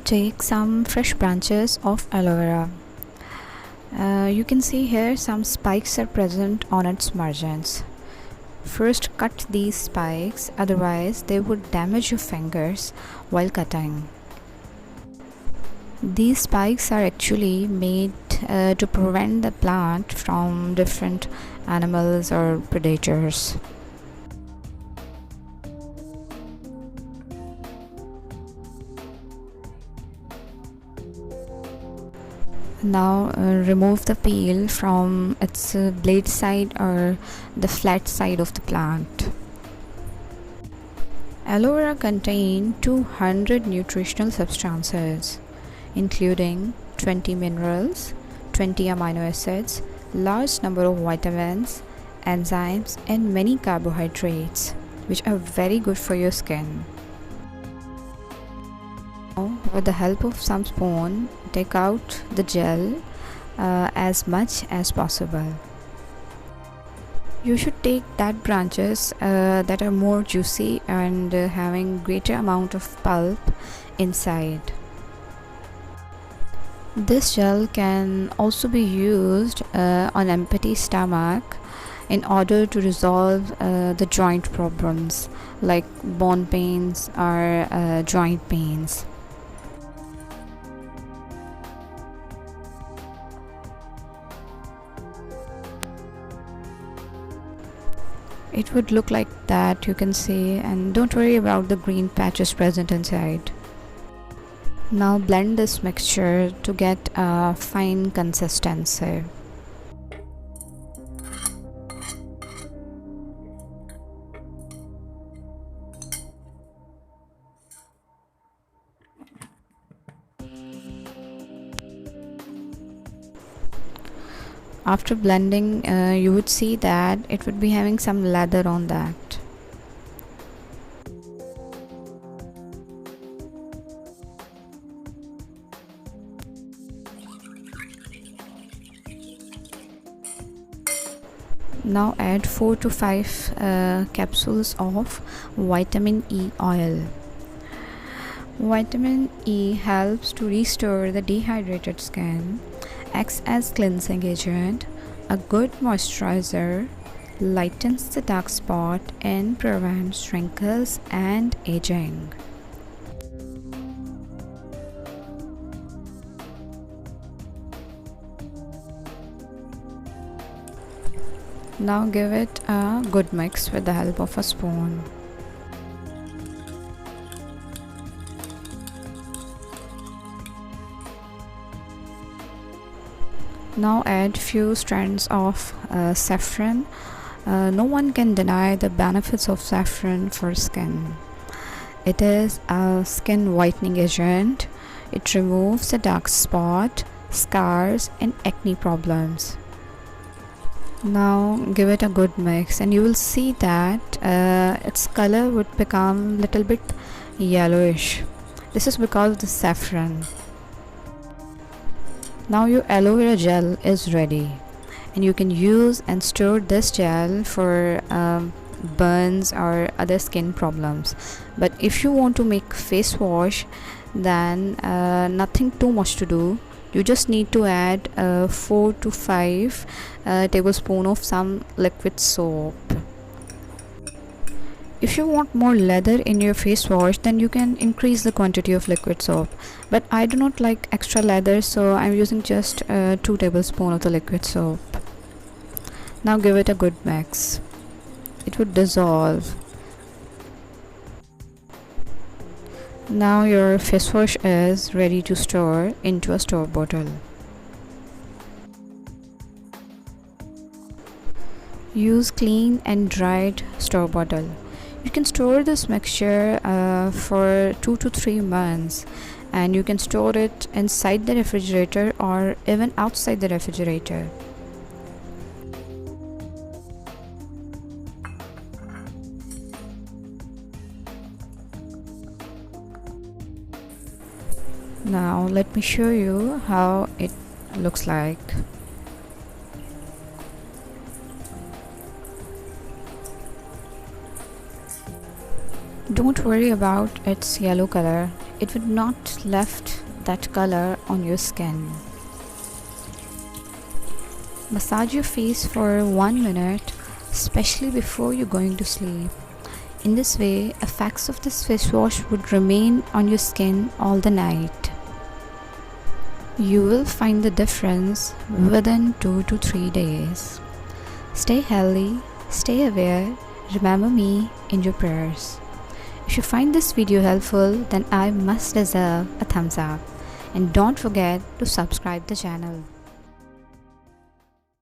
take some fresh branches of aloe vera. You can see here some spikes are present on its margins. First cut these spikes, otherwise they would damage your fingers while cutting. These spikes are actually made to prevent the plant from different animals or predators. Now remove the peel from its blade side or the flat side of the plant. Aloe vera contains 200 nutritional substances, including 20 minerals, 20 amino acids, large number of vitamins, enzymes, and many carbohydrates, which are very good for your skin. Now, with the help of some spoon, take out the gel as much as possible. You should take that branches that are more juicy and having greater amount of pulp inside. This gel can also be used on empty stomach in order to resolve the joint problems like bone pains or joint pains. It would look like that, you can see, and don't worry about the green patches present inside. Now blend this mixture to get a fine consistency. After blending, you would see that it would be having some lather on that. Now add 4 to 5 capsules of vitamin E oil. Vitamin E helps to restore the dehydrated skin, acts as cleansing agent, a good moisturizer, lightens the dark spot, and prevents wrinkles and aging. Now give it a good mix with the help of a spoon. Now add few strands of saffron. No one can deny the benefits of saffron for skin. It is a skin whitening agent. It removes the dark spot, scars, and acne problems. Now give it a good mix and you will see that its color would become little bit yellowish. This is because of the saffron. Now your aloe vera gel is ready and you can use and store this gel for burns or other skin problems. But if you want to make face wash, then nothing too much to do. You just need to add 4 to 5 tablespoons of some liquid soap. If you want more lather in your face wash, then you can increase the quantity of liquid soap. But I do not like extra lather, so I'm using just 2 tablespoons of the liquid soap. Now give it a good mix. It would dissolve. Now your face wash is ready to store into a store bottle. Use clean and dried store bottle. You can store this mixture for 2 to 3 months, and you can store it inside the refrigerator or even outside the refrigerator. Now let me show you how it looks like. Don't worry about its yellow color. it would not left that color on your skin. Massage your face for 1 minute, especially before you're going to sleep. In this way, effects of this face wash would remain on your skin all the night. You will find the difference within 2 to 3 days. Stay healthy, stay aware, remember me in your prayers. If you find this video helpful, then I must deserve a thumbs up. And don't forget to subscribe the channel.